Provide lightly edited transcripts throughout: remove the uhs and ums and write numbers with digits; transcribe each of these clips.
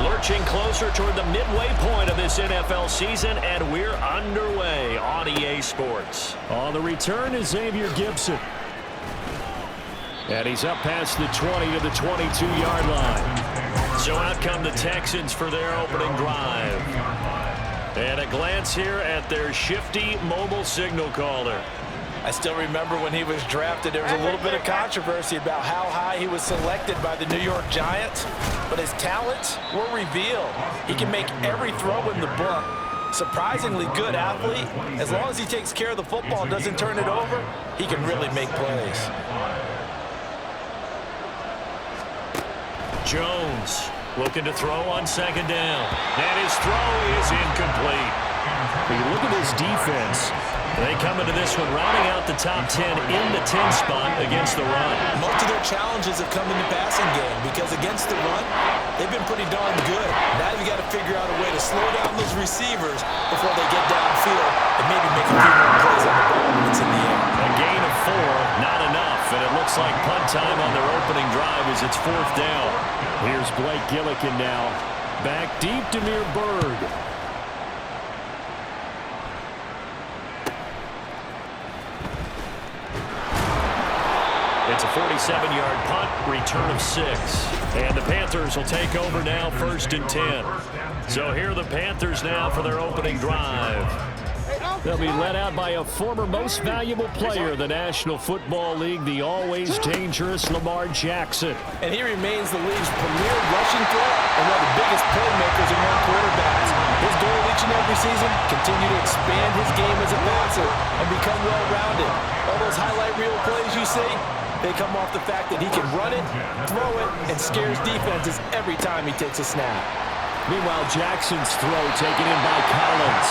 Lurching closer toward the midway point of this NFL season, and we're underway on EA Sports. On the return is Xavier Gipson. And he's up past the 20 to the 22-yard line. So out come the Texans for their opening drive. And a glance here at their shifty mobile signal caller. I still remember when he was drafted, there was a little bit of controversy about how high he was selected by the New York Giants, but his talents were revealed. He can make every throw in the book. Surprisingly good athlete. As long as he takes care of the football and doesn't turn it over, he can really make plays. Jones looking to throw on second down. And his throw is incomplete. When you look at his defense, they come into this one rounding out the top 10 in the 10 spot against the run. Most of their challenges have come in the passing game because against the run, they've been pretty darn good. Now you've got to figure out a way to slow down those receivers before they get downfield and maybe make a few more plays on the ball when it's in the air. A gain of 4, not enough, and it looks like punt time on their opening drive as it's 4th down. Here's Blake Gillikin now. Back deep to Mir Bird. It's a 47-yard punt, return of 6. And the Panthers will take over now, 1st and 10. So here are the Panthers now for their opening drive. They'll be led out by a former most valuable player of the National Football League, the always dangerous Lamar Jackson. And he remains the league's premier rushing threat and one of the biggest playmakers among quarterbacks. His goal each and every season, continue to expand his game as a passer and become well-rounded. All those highlight reel plays you see, they come off the fact that he can run it, throw it, and scares defenses every time he takes a snap. Meanwhile, Jackson's throw taken in by Collins.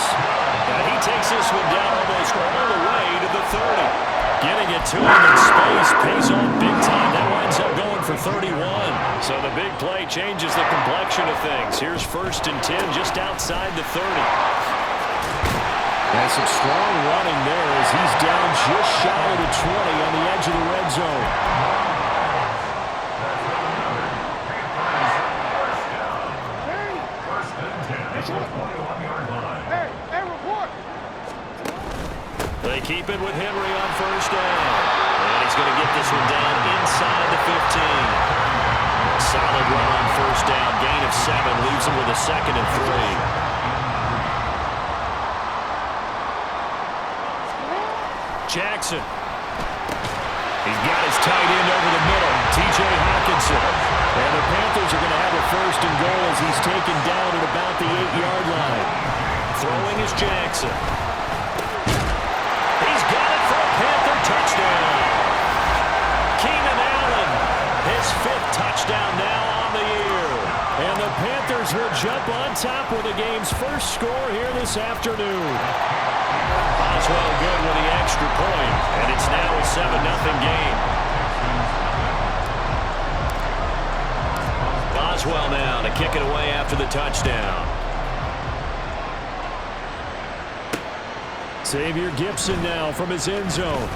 And he takes this one down almost all the way to the 30. Getting it to him in space pays off big time. That winds up going for 31. So the big play changes the complexion of things. Here's 1st and 10 just outside the 30. And some strong running there as he's down just shy of the 20 on the edge of the red zone. They keep it with Henry on 1st down. And he's going to get this one down inside the 15. A solid run on 1st down. Gain of 7 leaves him with a 2nd and 3. Jackson. He's got his tight end over the middle, T.J. Hockenson. And the Panthers are going to have a 1st and goal as he's taken down at about the 8-yard line. Throwing is Jackson. He's got it for a Panther touchdown. Keenan Allen, his 5th touchdown now on the year. And the Panthers will jump on top with the game's first score here this afternoon. Boswell good with the extra point, and it's now a 7-0 game. Boswell now to kick it away after the touchdown. Xavier Gipson now from his end zone.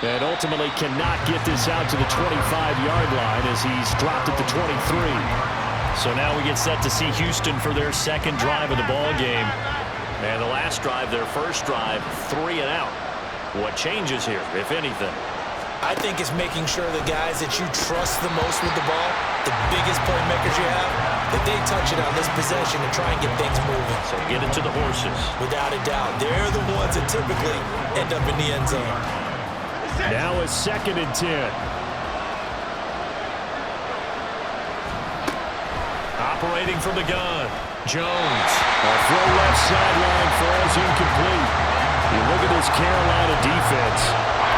And ultimately cannot get this out to the 25-yard line as he's dropped at the 23. So now we get set to see Houston for their 2nd drive of the ball game. And the last drive, their 1st drive, 3 and out. What changes here, if anything? I think it's making sure the guys that you trust the most with the ball, the biggest playmakers you have, that they touch it on this possession and try and get things moving. So get it to the horses. Without a doubt. They're the ones that typically end up in the end zone. Now a 2nd and 10. Operating from the gun, Jones. A throw left sideline falls incomplete. You look at this Carolina defense.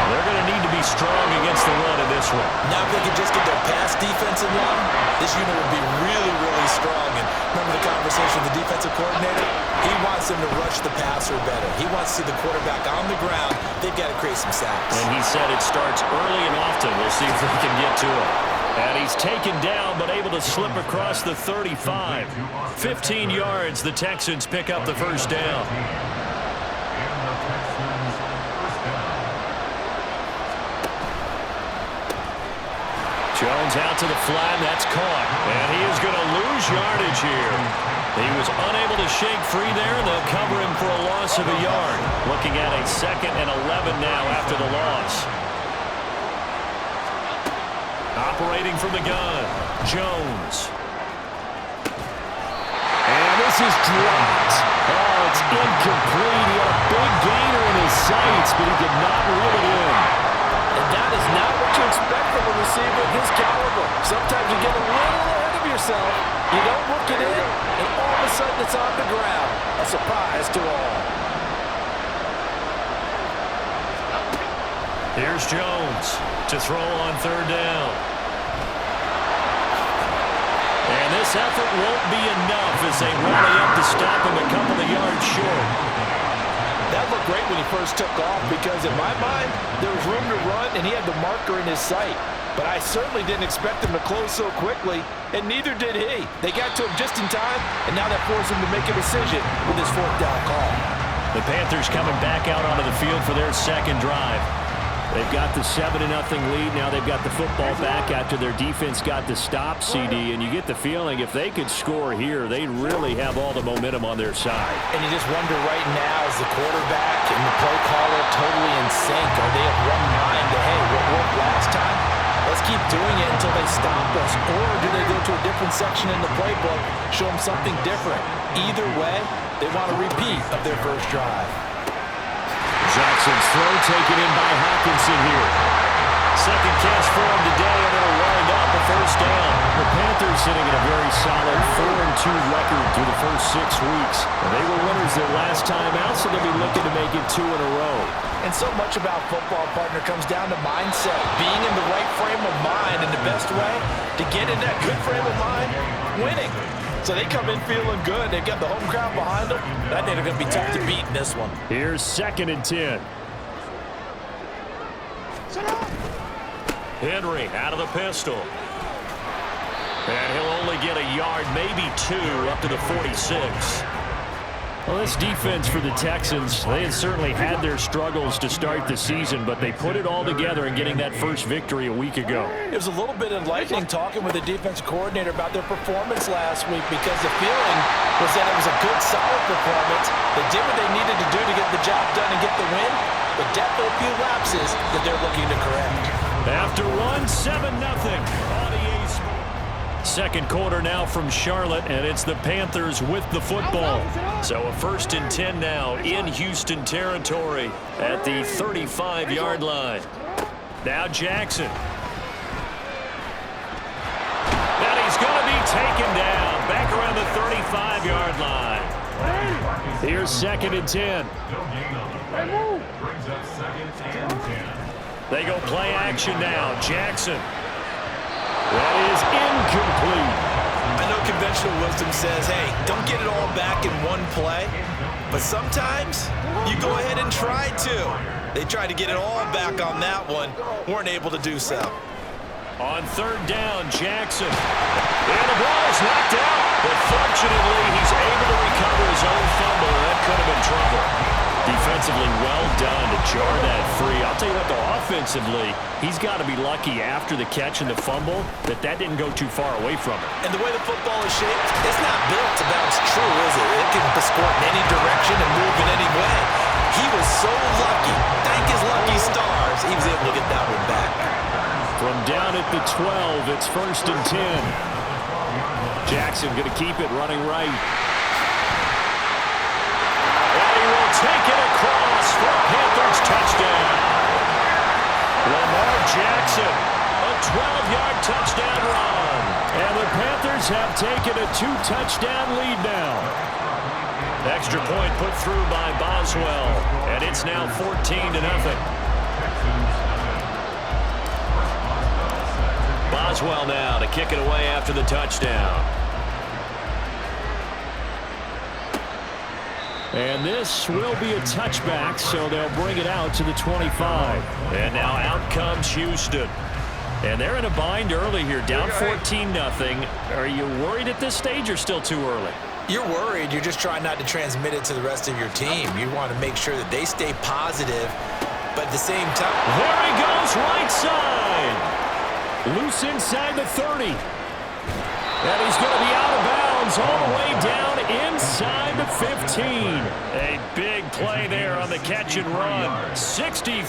They're going to need to be strong against the run in this one. Now if they can just get their pass defense in line, this unit would be really, really strong. And remember the conversation with the defensive coordinator? He wants them to rush the passer better. He wants to see the quarterback on the ground. They've got to create some sacks. And he said it starts early and often. We'll see if they can get to him. And he's taken down but able to slip across the 35. 15 yards, the Texans pick up the 1st down. Jones out to the flat. That's caught. And he is going to lose yardage here. He was unable to shake free there. They'll cover him for a loss of a yard. Looking at a 2nd and 11 now after the loss. Operating from the gun, Jones. And this is dropped. Oh, it's incomplete. He had a big gainer in his sights, but he did not reel it in. And that is not what you expect from a receiver of his caliber. Sometimes you get a little ahead of yourself. You don't look it in, and all of a sudden it's on the ground. A surprise to all. Here's Jones to throw on 3rd down. And this effort won't be enough as they rally up to stop him a couple of yards short. That looked great when he first took off because in my mind, there was room to run and he had the marker in his sight. But I certainly didn't expect him to close so quickly, and neither did he. They got to him just in time, and now that forced him to make a decision with his 4th down call. The Panthers coming back out onto the field for their 2nd drive. They've got the 7-0 lead. Now they've got the football back after their defense got the stop, CD. And you get the feeling if they could score here, they really have all the momentum on their side. And you just wonder right now, is the quarterback and the play caller totally in sync? Are they of one mind to, hey, what worked last time? Let's keep doing it until they stop us. Or do they go to a different section in the playbook, show them something different? Either way, they want a repeat of their first drive. Jackson's throw taken in by Hockenson here. 2nd catch for him today, and it'll wind up a 1st down. The Panthers sitting at a very solid 4-2 record through the first 6 weeks. And they were winners their last time out, so they'll be looking to make it 2 in a row. And so much about football, partner, comes down to mindset. Being in the right frame of mind, and the best way to get in that good frame of mind, winning. So they come in feeling good. They've got the home crowd behind them. I think they're going to be tough to beat in this one. Here's 2nd and 10. Henry out of the pistol. And he'll only get a yard, maybe 2, up to the 46. Well, this defense for the Texans, they had certainly had their struggles to start the season, but they put it all together in getting that first victory a week ago. It was a little bit enlightening talking with the defense coordinator about their performance last week because the feeling was that it was a good, solid performance. They did what they needed to do to get the job done and get the win, but definitely a few lapses that they're looking to correct. After one, 7-0. Second quarter now from Charlotte, and it's the Panthers with the football. So a 1st and 10 now in Houston territory at the 35-yard line. Now Jackson. And he's going to be taken down back around the 35-yard line. Here's 2nd and 10. They go play action now. Jackson. That is incomplete. I know conventional wisdom says, hey, don't get it all back in one play. But sometimes you go ahead and try to. They tried to get it all back on that one. Weren't able to do so. On 3rd down, Jackson. And the ball is knocked out. But fortunately, he's able to recover his own fumble. That could have been trouble. Defensively well done to jar that free. I'll tell you what, though, offensively, he's got to be lucky after the catch and the fumble that didn't go too far away from him. And the way the football is shaped, it's not built to bounce true, is it? It can squirt in any direction and move in any way. He was so lucky. Thank his lucky stars, he was able to get that one back. From down at the 12, it's 1st and 10. Jackson going to keep it running right. Take it across for a Panthers touchdown. Lamar Jackson, a 12-yard touchdown run. And the Panthers have taken a 2-touchdown lead now. Extra point put through by Boswell, and it's now 14-0. Boswell now to kick it away after the touchdown. And this will be a touchback, so they'll bring it out to the 25. And now out comes Houston. And they're in a bind early here, down 14-0. Are you worried at this stage or still too early? You're worried. You're just trying not to transmit it to the rest of your team. You want to make sure that they stay positive, but at the same time... There he goes, right side. Loose inside the 30. And he's going to be out of bounds all the way down inside the 15. A big play there on the catch and run. 63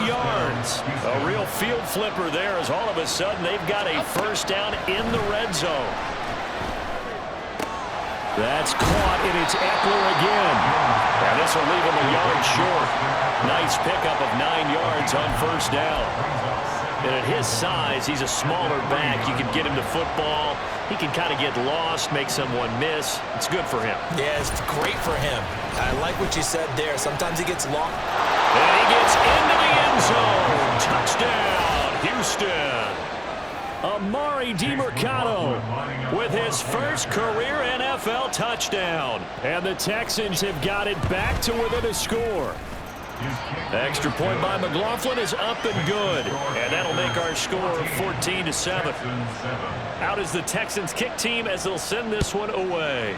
yards. A real field flipper there as all of a sudden they've got a first down in the red zone. That's caught, and it's Eckler again. And this will leave him a yard short. Nice pickup of 9 yards on first down. And at his size, he's a smaller back. You can get him to football. He can kind of get lost, make someone miss. It's good for him. Yeah, it's great for him. I like what you said there. Sometimes he gets lost. And he gets into the end zone. Touchdown, Houston. Amari DiMercato with his first career NFL touchdown. And the Texans have got it back to within a score. Extra point by McLaughlin is up and good. And that'll make our score 14-7. Out is the Texans kick team as they'll send this one away.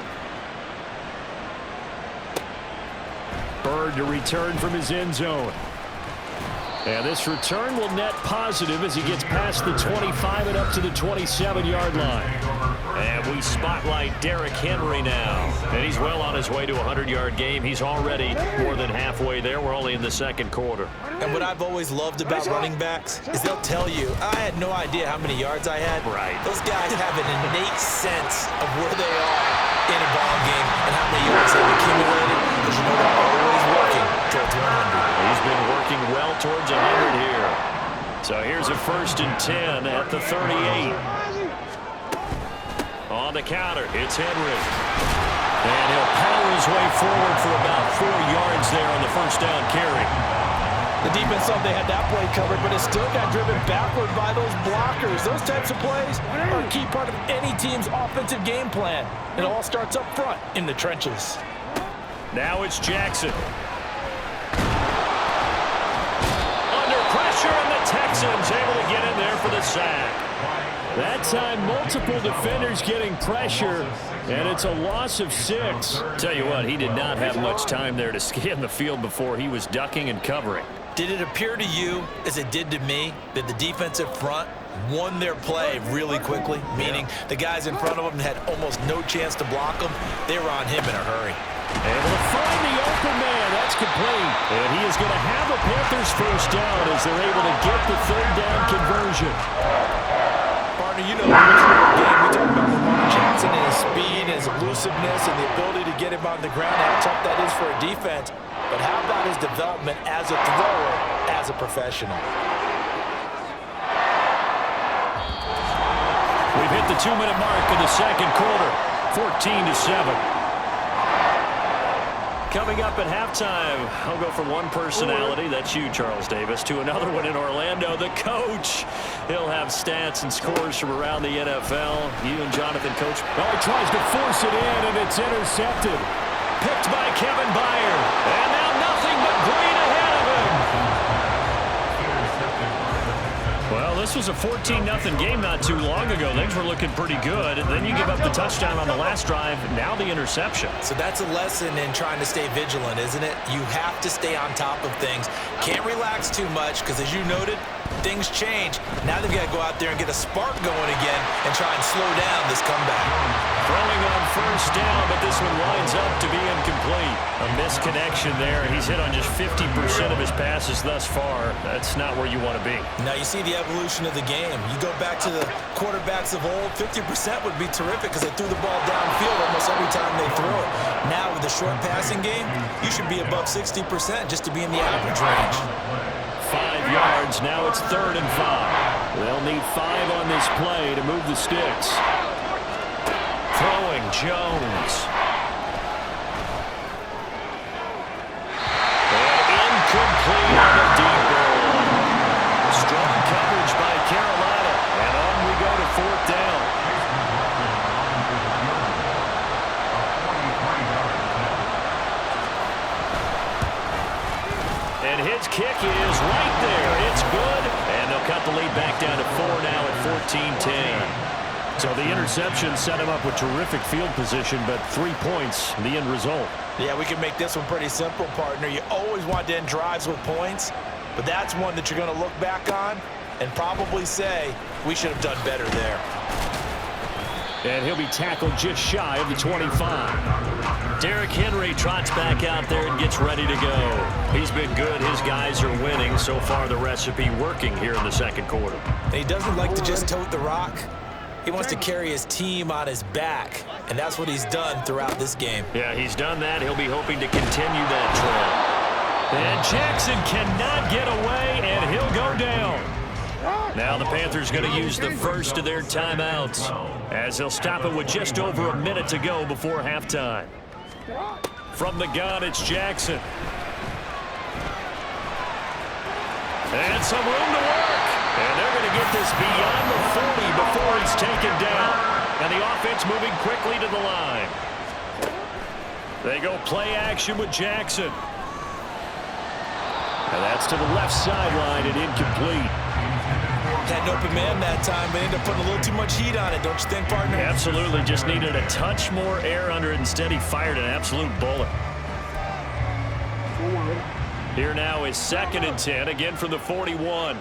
Bird to return from his end zone. And this return will net positive as he gets past the 25 and up to the 27-yard line. And we spotlight Derrick Henry now. And he's well on his way to a 100-yard game. He's already more than halfway there. We're only in the second quarter. And what I've always loved about running backs is they'll tell you, I had no idea how many yards I had. Right. Those guys have an innate sense of where they are in a ball game and how many yards they've accumulated, because you know they're always working towards 100. He's been working well towards 100 here. So here's a 1st and 10 at the 38. On the counter, it's Henry. And he'll power his way forward for about 4 yards there on the first down carry. The defense thought they had that play covered, but it still got driven backward by those blockers. Those types of plays are a key part of any team's offensive game plan. It all starts up front in the trenches. Now it's Jackson. Under pressure, and the Texans able to get in there for the sack. That time, multiple defenders getting pressure, and it's a loss of 6. Tell you what, he did not have much time there to scan the field before he was ducking and covering. Did it appear to you, as it did to me, that the defensive front won their play really quickly? Meaning the guys in front of them had almost no chance to block him. They were on him in a hurry. Able to find the open man. That's complete. And he is going to have a Panthers first down as they're able to get the 3rd down conversion. Partner, you know, we talk about Lamar Jackson and his speed and his elusiveness and the ability to get him on the ground, how tough that is for a defense. But how about his development as a thrower, as a professional? We've hit the 2-minute mark in the second quarter. 14-7. Coming up at halftime, I'll go from one personality, that's you, Charles Davis, to another one in Orlando, the coach. He'll have stats and scores from around the NFL. You and Jonathan, Coach. Oh, he tries to force it in, and it's intercepted. Picked by Kevin Byard. And now nothing but green ahead of him. Well, this was a 14-0 game not too long ago. Things were looking pretty good. And then you give up the touchdown on the last drive. Now the interception. So that's a lesson in trying to stay vigilant, isn't it? You have to stay on top of things. Can't relax too much because, as you noted, things change. Now they've got to go out there and get a spark going again and try and slow down this comeback. Throwing on first down, but this one winds up to be incomplete. A misconnection there. He's hit on just 50% of his passes thus far. That's not where you want to be. Now you see the evolution of the game. You go back to the quarterbacks of old, 50% would be terrific because they threw the ball downfield almost every time they threw it. Now with the short passing game, you should be above 60% just to be in the average range. 5 yards. Now it's 3rd and 5. They'll need 5 on this play to move the sticks. Throwing Jones. And incomplete on the deep ball. Strong coverage by Carolina. And on we go to 4th down. And his kick is right there. It's good. And they'll cut the lead back down to 4 now at 14-10. So the interception set him up with terrific field position, but 3 points, the end result. Yeah, we can make this one pretty simple, partner. You always want to end drives with points, but that's one that you're going to look back on and probably say, we should have done better there. And he'll be tackled just shy of the 25. Derrick Henry trots back out there and gets ready to go. He's been good. His guys are winning. So far, the recipe working here in the second quarter. And he doesn't like to just tote the rock. He wants to carry his team on his back, and that's what he's done throughout this game. Yeah, he's done that. He'll be hoping to continue that trend. And Jackson cannot get away, and he'll go down. Now the Panthers going to use the first of their timeouts as they'll stop it with just over a minute to go before halftime. From the gun, it's Jackson. And some room to work. And they're going to get this beyond the 40 before it's taken down. And the offense moving quickly to the line. They go play action with Jackson. And that's to the left sideline and incomplete. Had an open man that time, but ended up putting a little too much heat on it, don't you think, partner? Absolutely. Just needed a touch more air under it. Instead, he fired an absolute bullet. Here now is 2nd and 10, again from the 41.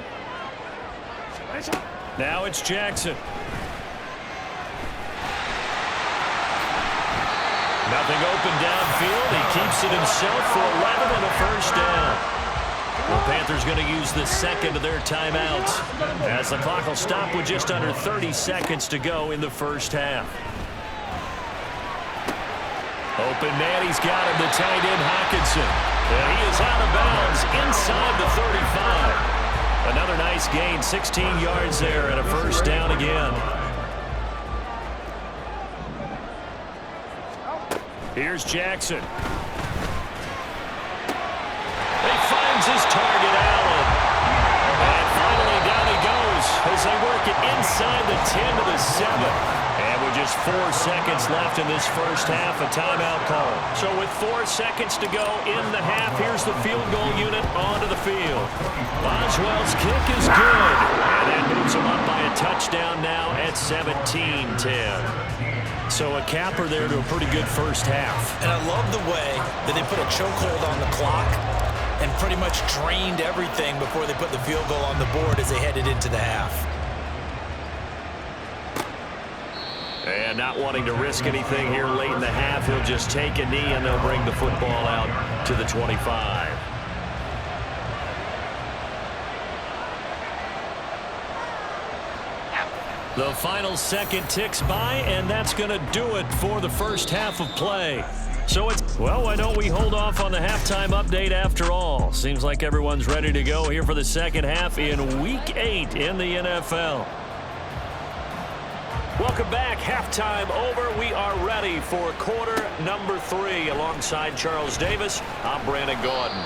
Now it's Jackson. Nothing open downfield. He keeps it himself for 11 and a first down. The Panthers going to use the second of their timeouts as the clock will stop with just under 30 seconds to go in the first half. Open man, he's got him, the tight end Hockenson. And he is out of bounds inside the 35. Another nice gain, 16 yards there and a first down again. Here's Jackson. His target, Allen. And finally down he goes as they work it inside the 10 to the 7. And with just 4 seconds left in this first half, a timeout call. So with 4 seconds to go in the half, here's the field goal unit onto the field. Boswell's kick is good. And that moves him up by a touchdown now at 17-10. So a capper there to a pretty good first half. And I love the way that they put a chokehold on the clock and pretty much drained everything before they put the field goal on the board as they headed into the half. And not wanting to risk anything here late in the half, he'll just take a knee and they'll bring the football out to the 25. The final second ticks by, and that's going to do it for the first half of play. So it's, well, why don't we hold off on the halftime update after all? Seems like everyone's ready to go here for the second half in Week 8 in the NFL. Welcome back. Halftime over. We are ready for quarter number 3. Alongside Charles Davis, I'm Brandon Gordon.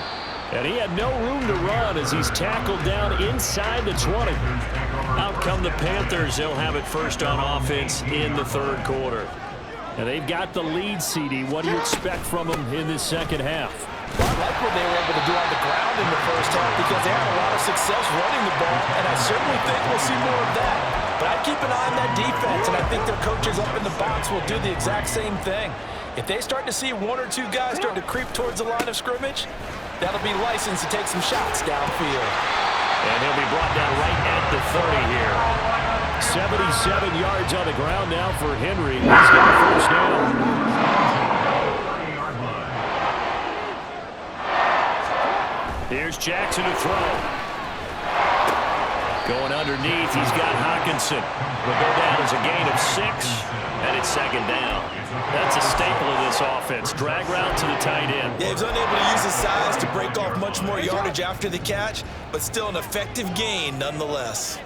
And he had no room to run as he's tackled down inside the 20. Out come the Panthers. They'll have it first on offense in the third quarter. And they've got the lead, CD. What do you expect from them in this second half? Well, I like what they were able to do on the ground in the first half because they had a lot of success running the ball, and I certainly think we'll see more of that. But I'd keep an eye on that defense, and I think their coaches up in the box will do the exact same thing. If they start to see 1 or 2 guys start to creep towards the line of scrimmage, that'll be licensed to take some shots downfield. And he'll be brought down right at the 30 here. 77 yards on the ground now for Henry. He's got a first down. Here's Jackson to throw. Going underneath, he's got Hockenson. Will go down as a gain of 6, and it's second down. That's a staple of this offense. Drag route to the tight end. Yeah, he was unable to use his size to break off much more yardage after the catch, but still an effective gain nonetheless.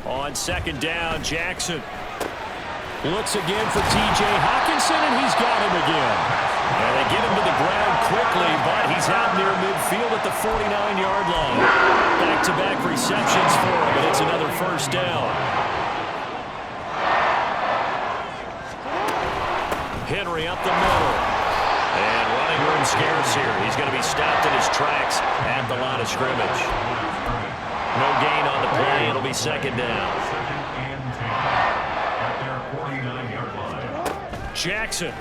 On second down, Jackson looks again for T.J. Hockenson, and he's got him again. And they get him to the ground quickly, but he's out near midfield at the 49-yard line. Back-to-back receptions for him, and it's another first down. Henry up the middle. And running room scarce here. He's going to be stopped in his tracks at the line of scrimmage. No gain on the play. It'll be second down. Jackson.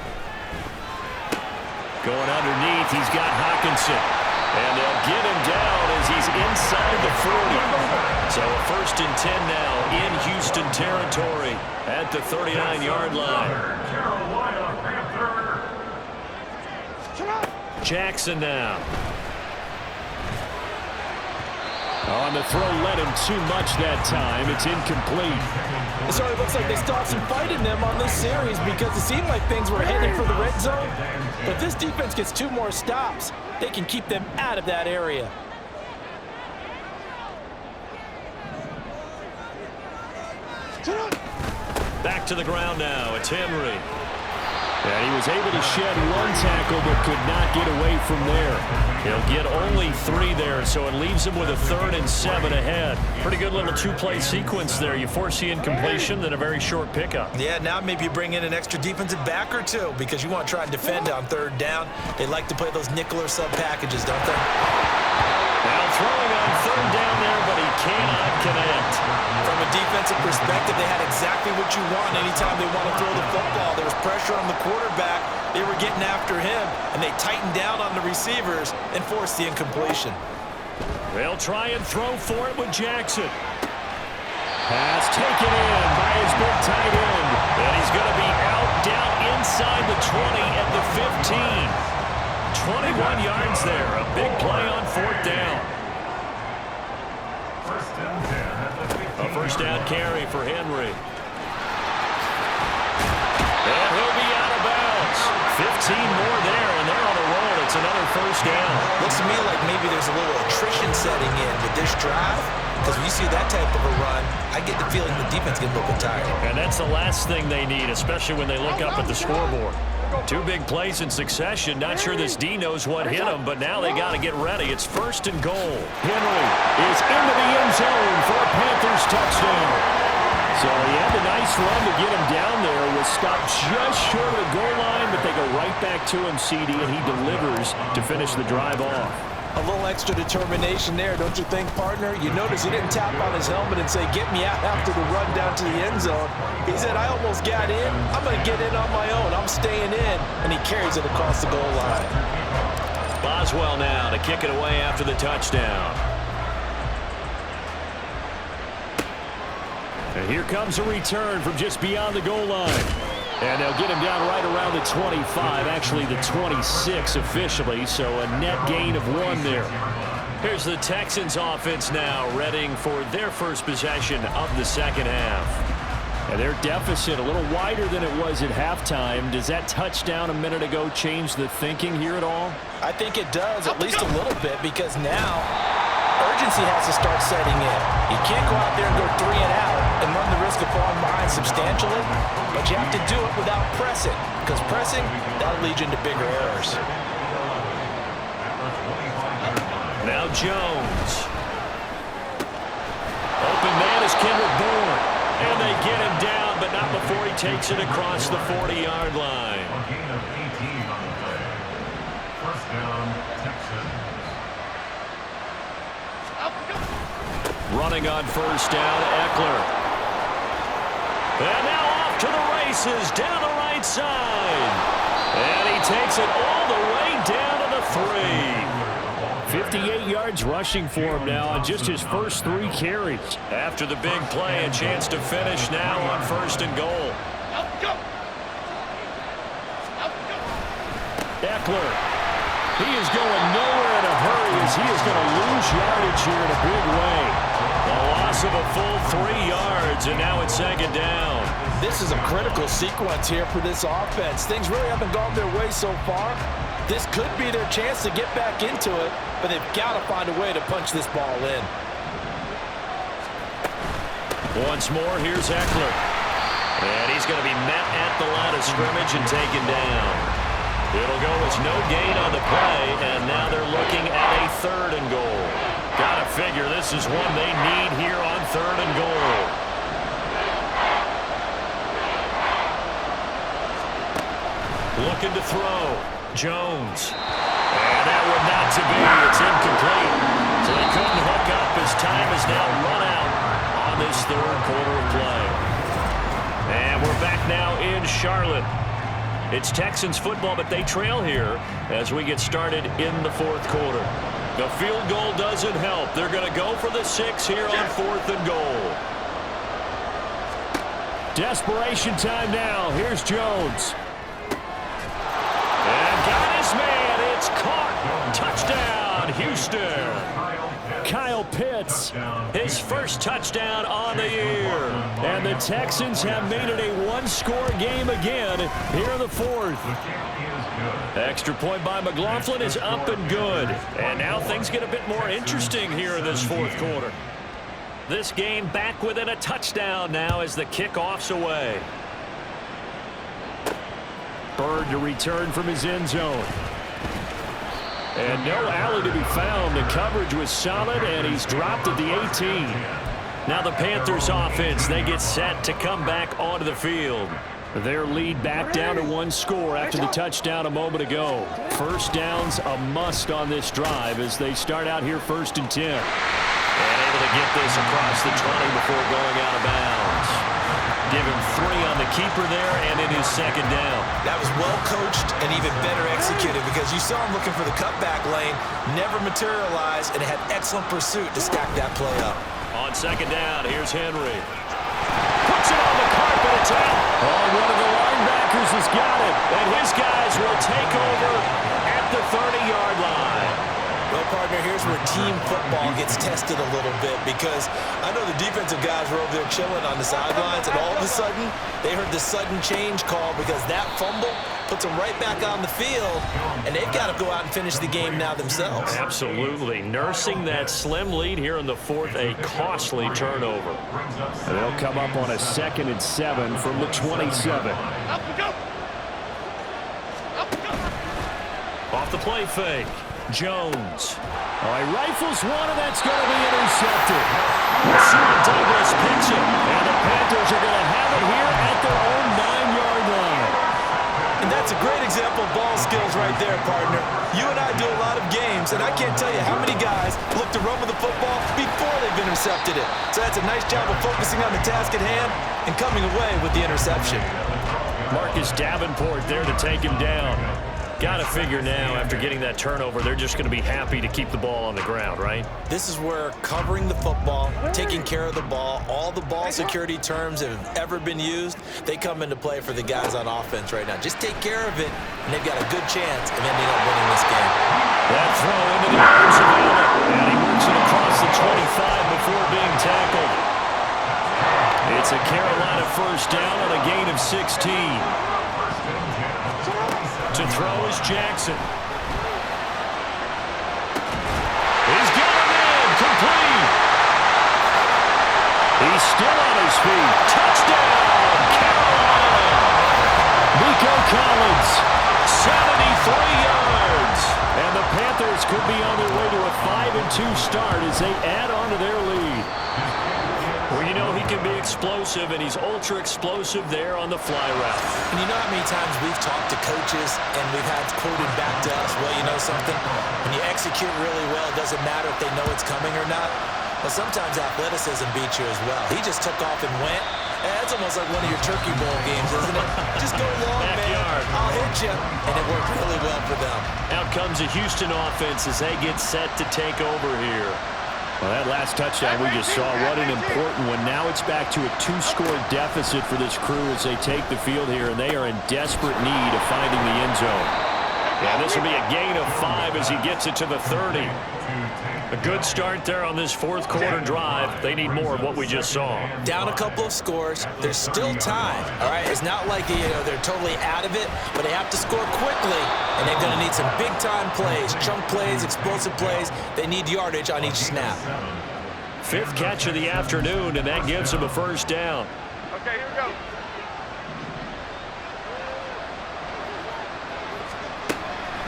Going underneath. He's got Hockenson. And they'll get him down as he's inside the 40. So a 1st and 10 now in Houston territory at the 39-yard line. Jackson now. On the throw, led him too much that time. It's incomplete. So it looks like they still have some fight in them on this series because it seemed like things were heading for the red zone. But this defense gets 2 more stops. They can keep them out of that area. Back to the ground now. It's Henry. And he was able to shed 1 tackle but could not get away from there. He'll get only 3 there, so it leaves him with a 3rd and 7 ahead. Pretty good little 2-play sequence there. You force the incompletion, then a very short pickup. Yeah, now maybe you bring in an extra defensive back or 2 because you want to try and defend on 3rd down. They like to play those nickel or sub packages, don't they? Now throwing on 3rd down there, but he cannot connect. From a defensive perspective, they had exactly what you want anytime they want to throw the football. There was pressure on the quarterback. They were getting after him, and they tightened down on the receivers and forced the incompletion. They'll try and throw for it with Jackson. Pass taken in by his big tight end. And he's going to be out down inside the 20 at the 15. 21 yards there. A big play on 4th down. A 1st down carry for Henry. And he'll be out of bounds. 15 more there, and they're on a roll. It's another 1st down. Looks to me like maybe there's a little attrition setting in with this drive. Because when you see that type of a run, I get the feeling the defense gets a little bit tired. And that's the last thing they need, especially when they look up at the scoreboard. 2 big plays in succession. Not sure this D knows what hit him, but now they got to get ready. It's 1st and goal. Henry is into the end zone for a Panthers touchdown. So he had a nice run to get him down there. Was stopped just short of the goal line, but they go right back to him, CD, and he delivers to finish the drive off. A little extra determination there, don't you think, partner? You notice he didn't tap on his helmet and say, get me out after the run down to the end zone. He said, I almost got in. I'm going to get in on my own. I'm staying in. And he carries it across the goal line. Boswell now to kick it away after the touchdown. And here comes a return from just beyond the goal line. And they'll get him down right around the 25, actually the 26 officially, so a net gain of 1 there. Here's the Texans offense now, readying for their first possession of the 2nd half. And their deficit a little wider than it was at halftime. Does that touchdown a minute ago change the thinking here at all? I think it does, at least a little bit, because now urgency has to start setting in. You can't go out there and go 3 and out and run the risk of falling behind substantially, but you have to do it without pressing, because pressing, that'll lead you into bigger errors. Now Jones. Open man is Kendrick Bourne, and they get him down, but not before he takes it across the 40-yard line. First down, Texans. Running on 1st down, Eckler. And now off to the races, down the right side. And he takes it all the way down to the 3. 58 yards rushing for him now on just his first 3 carries. After the big play, a chance to finish now on 1st and goal. Eckler. He is going nowhere in a hurry as he is going to lose yardage here in a big way. A loss of a full 3 yards, and now it's 2nd down. This is a critical sequence here for this offense. Things really haven't gone their way so far. This could be their chance to get back into it, but they've got to find a way to punch this ball in. Once more, here's Eckler. And he's going to be met at the line of scrimmage and taken down. It'll go as no gain on the play, and now they're looking at a 3rd and goal. Gotta figure this is one they need here on 3rd and goal. Looking to throw. Jones. And that would not to be. It's incomplete. So they couldn't hook up as time is now run out on this 3rd quarter of play. And we're back now in Charlotte. It's Texans football, but they trail here as we get started in the 4th quarter. The field goal doesn't help. They're going to go for the 6 here on 4th and goal. Desperation time now. Here's Jones. And got his man. It's caught. Touchdown, Houston. Kyle Pitts, His first touchdown on the year. and the Texans have made it a one-score game again here in the 4th. Extra point by McLaughlin is up and good. And now things get a bit more interesting here in this 4th quarter. This game back within a touchdown now as the kickoff's away. Bird to return from his end zone. And no alley to be found. The coverage was solid, and he's dropped at the 18. Now the Panthers offense, they get set to come back onto the field. Their lead back down to 1 score after the touchdown a moment ago. First down's a must on this drive as they start out here 1st and 10. And able to get this across the 20 before going out of bounds. Give him 3 on the keeper there and in his 2nd down. That was well coached and even better executed because you saw him looking for the cutback lane, never materialized, and had excellent pursuit to stack that play up. On 2nd down, here's Henry. Puts it on the carpet, it's out. Oh, one of the linebackers has got it. And his guys will take over at the 30-yard line. Well, partner, here's where team football gets tested a little bit because I know the defensive guys were over there chilling on the sidelines, and all of a sudden, they heard the sudden change call because that fumble puts them right back on the field, and they've got to go out and finish the game now themselves. Absolutely. Nursing that slim lead here in the 4th, a costly turnover. And they'll come up on a 2nd and 7 from the 27. Off the play fake. Jones. All right, rifles one, and that's going to be intercepted. Douglas picks it. And the Panthers are going to have it here at their own 9-yard line. And that's a great example of ball skills right there, partner. You and I do a lot of games, and I can't tell you how many guys look to run with the football before they've intercepted it. So that's a nice job of focusing on the task at hand and coming away with the interception. Marcus Davenport there to take him down. Got to figure now, after getting that turnover, they're just going to be happy to keep the ball on the ground, right? This is where covering the football, taking care of the ball, all the ball security terms that have ever been used, they come into play for the guys on offense right now. Just take care of it, and they've got a good chance of ending up winning this game. That throw into the arms of Allen, and he works it across the 25 before being tackled. It's a Carolina first down on a gain of 16. To throw is Jackson. He's got him in, complete. He's still on his feet. Touchdown, Carolina. Nico Collins. 73 yards. And the Panthers could be on their way to a 5-2 start as they add on to their lead. Well, you know he can be explosive, and he's ultra-explosive there on the fly route. And you know how many times we've talked to coaches and we've had quoted back to us, well, you know something? When you execute really well, it doesn't matter if they know it's coming or not. But sometimes athleticism beats you as well. He just took off and went. That's almost like one of your Turkey Bowl games, isn't it? Just go long, Backyard. man. I'll hit you. And it worked really well for them. Out comes the Houston offense as they get set to take over here. Well, that last touchdown we just saw, what an important one. Now it's back to a 2-score deficit for this crew as they take the field here, and they are in desperate need of finding the end zone. Yeah, this will be a gain of 5 as he gets it to the 30. A good start there on this 4th quarter drive. They need more of what we just saw. Down a couple of scores. There's still time, all right? It's not like, they're totally out of it, but they have to score quickly, and they're going to need some big-time plays, chunk plays, explosive plays. They need yardage on each snap. 5th catch of the afternoon, and that gives them a first down. Okay, here we go.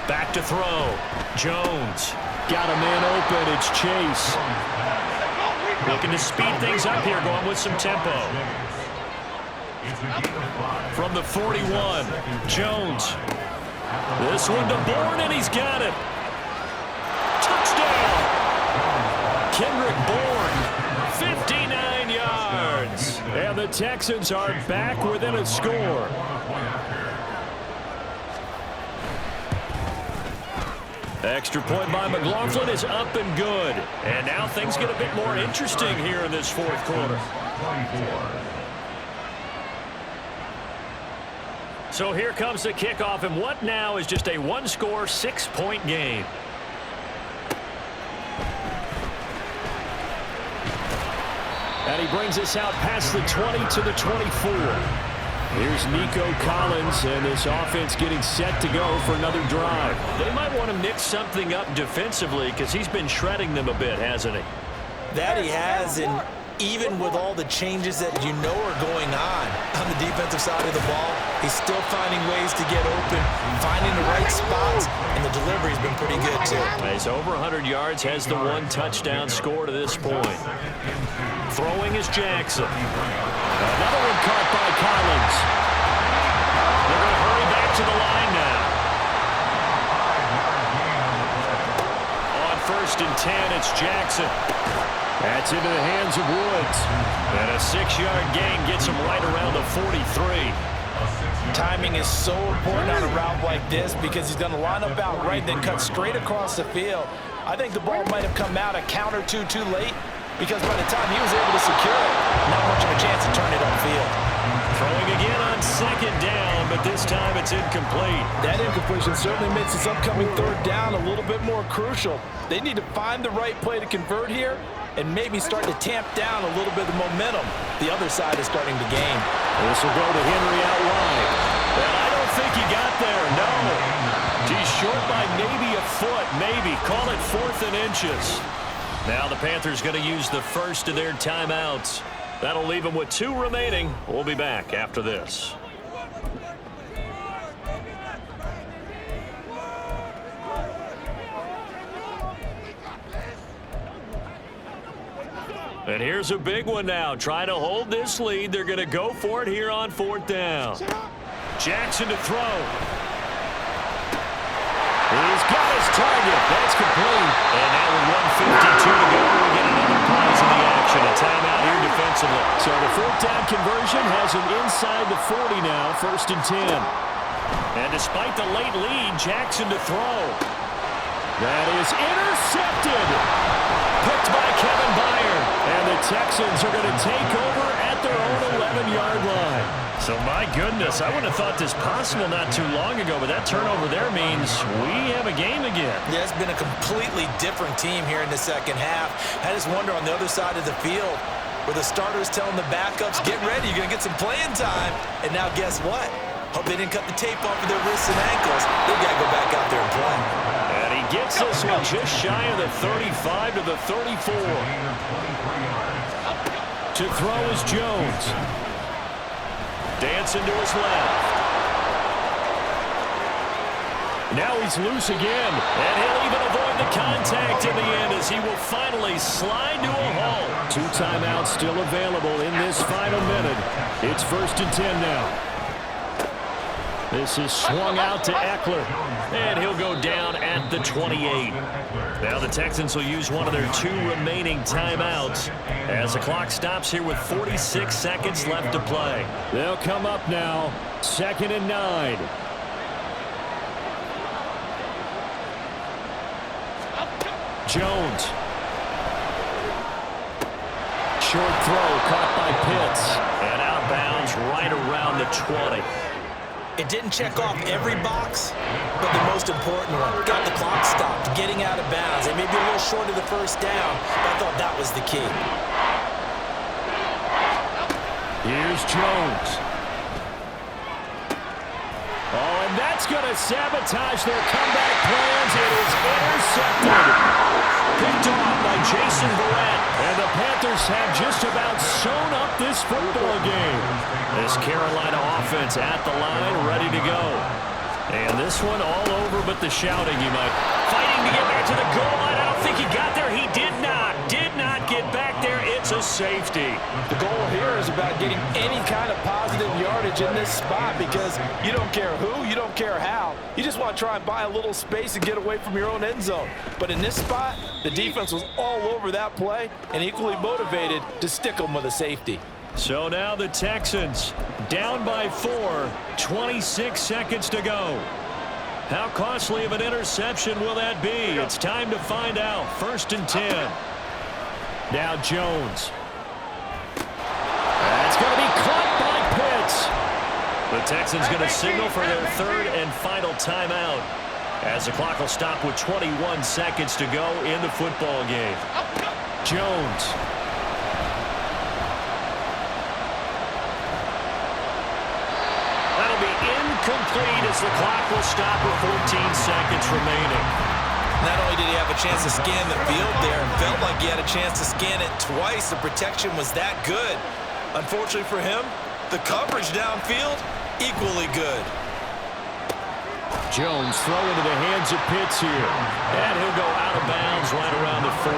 Back to throw. Jones. Got a man open. It's Chase. Looking to speed things up here, going with some tempo. From the 41, Jones. This one to Bourne, and he's got it. Touchdown! Kendrick Bourne, 59 yards. And the Texans are back within a score. Extra point by McLaughlin is up and good. And now things get a bit more interesting here in this fourth quarter. So here comes the kickoff, and what now is just a one-score, 6-point game. And he brings us out past the 20 to the 24. Here's Nico Collins, and this offense getting set to go for another drive. They might want to mix something up defensively because he's been shredding them a bit, hasn't he? That he has, and even with all the changes that you know are going on the defensive side of the ball, he's still finding ways to get open, finding the right spots, and the delivery's been pretty good too. He's over 100 yards, has the one touchdown score to this point. Throwing is Jackson. Another one caught by Collins. They're going to hurry back to the line now. On 1st and 10, it's Jackson. That's into the hands of Woods. And a 6-yard gain gets him right around the 43. Timing is so important on a route like this because he's going to line up out right, then cut straight across the field. I think the ball might have come out a count or two too late because by the time he was able to secure it, not much of a chance to turn it upfield. Throwing again on 2nd down, but this time it's incomplete. That incompletion certainly makes this upcoming 3rd down a little bit more crucial. They need to find the right play to convert here and maybe start to tamp down a little bit of momentum the other side is starting to gain. This will go to Henry out wide. And I don't think he got there, no. He's short by maybe a foot, maybe. Call it 4th and inches. Now the Panthers going to use the first of their timeouts. That'll leave them with 2 remaining. We'll be back after this. And here's a big one now. Trying to hold this lead. They're going to go for it here on 4th down. Jackson to throw. He's got his target. That's complete. And now with 1:52 to go, we get another pause in the action. A timeout here defensively. So the 4th down conversion has him inside the 40 now, 1st and 10. And despite the late lead, Jackson to throw. That is intercepted. Picked by Kevin Byard. And the Texans are going to take over at their own 11-yard line. So, my goodness, I wouldn't have thought this possible not too long ago, but that turnover there means we have a game again. Yeah, it's been a completely different team here in the 2nd half. I just wonder on the other side of the field where the starters telling the backups, get ready, you're going to get some playing time. And now guess what? Hope they didn't cut the tape off of their wrists and ankles. They've got to go back out there and play. And he gets this one just shy of the 35 to the 34. To throw is Jones. Dancing to his left. Now he's loose again. And he'll even avoid the contact in the end as he will finally slide to a halt. 2 timeouts still available in this final minute. It's 1st and 10 now. This is swung out to Eckler. And he'll go down at the 28. Now the Texans will use one of their 2 remaining timeouts as the clock stops here with 46 seconds left to play. They'll come up now, 2nd and 9. Jones. Short throw caught by Pitts. And out of bounds right around the 20. It didn't check off every box, but the most important one. Got the clock stopped, getting out of bounds. They may be a little short of the 1st down, but I thought that was the key. Here's Jones. Oh, and that's going to sabotage their comeback plans. It is intercepted. Picked off by Jason Verrett. And the Panthers have just about sewn up this football game. This Carolina offense at the line, ready to go. And this one all over but the shouting, you might. Fighting to get back to the goal line. I don't think he got there. He did not get back there. It's a safety. The goal here is about getting any kind of positive yardage in this spot because you don't care who, you don't care how. You just want to try and buy a little space and get away from your own end zone. But in this spot, the defense was all over that play and equally motivated to stick them with a safety. So now the Texans down by 4, 26 seconds to go. How costly of an interception will that be? It's time to find out. 1st and 10. Now Jones. That's going to be caught by Pitts. The Texans going to signal for their 3rd and final timeout, as the clock will stop with 21 seconds to go in the football game. Jones. That'll be incomplete as the clock will stop with 14 seconds remaining. Not only did he have a chance to scan the field there and felt like he had a chance to scan it twice, the protection was that good. Unfortunately for him, the coverage downfield, equally good. Jones throw into the hands of Pitts here. And he'll go out of bounds right around the 40.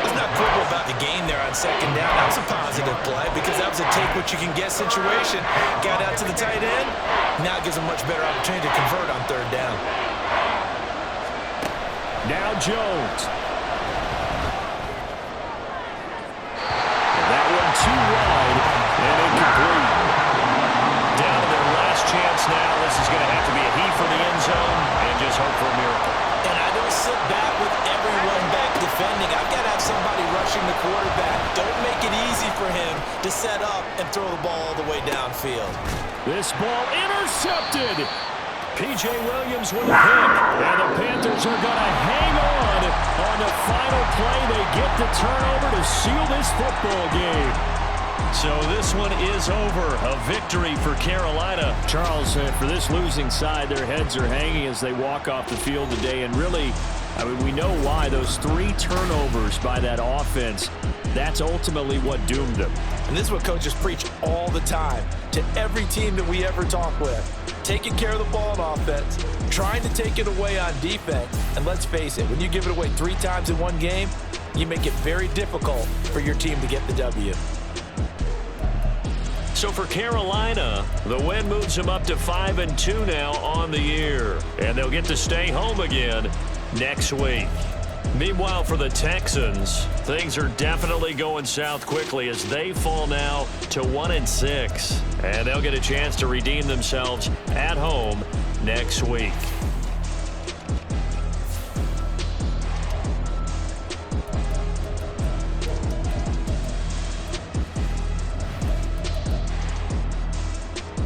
Let's not quibble about the gain there on 2nd down. That was a positive play because that was a take-what-you-can-get situation. Got out to the tight end. Now it gives a much better opportunity to convert on 3rd down. Now Jones. And that one too wide and incomplete. Down to their last chance now. This is going to have to be a heave for the end zone and just hope for a miracle. And I don't sit back with everyone back defending. I've got to have somebody rushing the quarterback. Don't make it easy for him to set up and throw the ball all the way downfield. This ball intercepted. P.J. Williams with a pick. And the Panthers are going to hang on the final play. They get the turnover to seal this football game. So this one is over. A victory for Carolina. Charles, for this losing side, their heads are hanging as they walk off the field today. And really, I mean, we know why. Those 3 turnovers by that offense, that's ultimately what doomed them. And this is what coaches preach all the time to every team that we ever talk with. Taking care of the ball on offense, trying to take it away on defense. And let's face it, when you give it away 3 times in one game, you make it very difficult for your team to get the W. So for Carolina, the win moves them up to 5-2 now on the year. And they'll get to stay home again next week. Meanwhile, for the Texans, things are definitely going south quickly as they fall now to 1-6. And they'll get a chance to redeem themselves at home next week.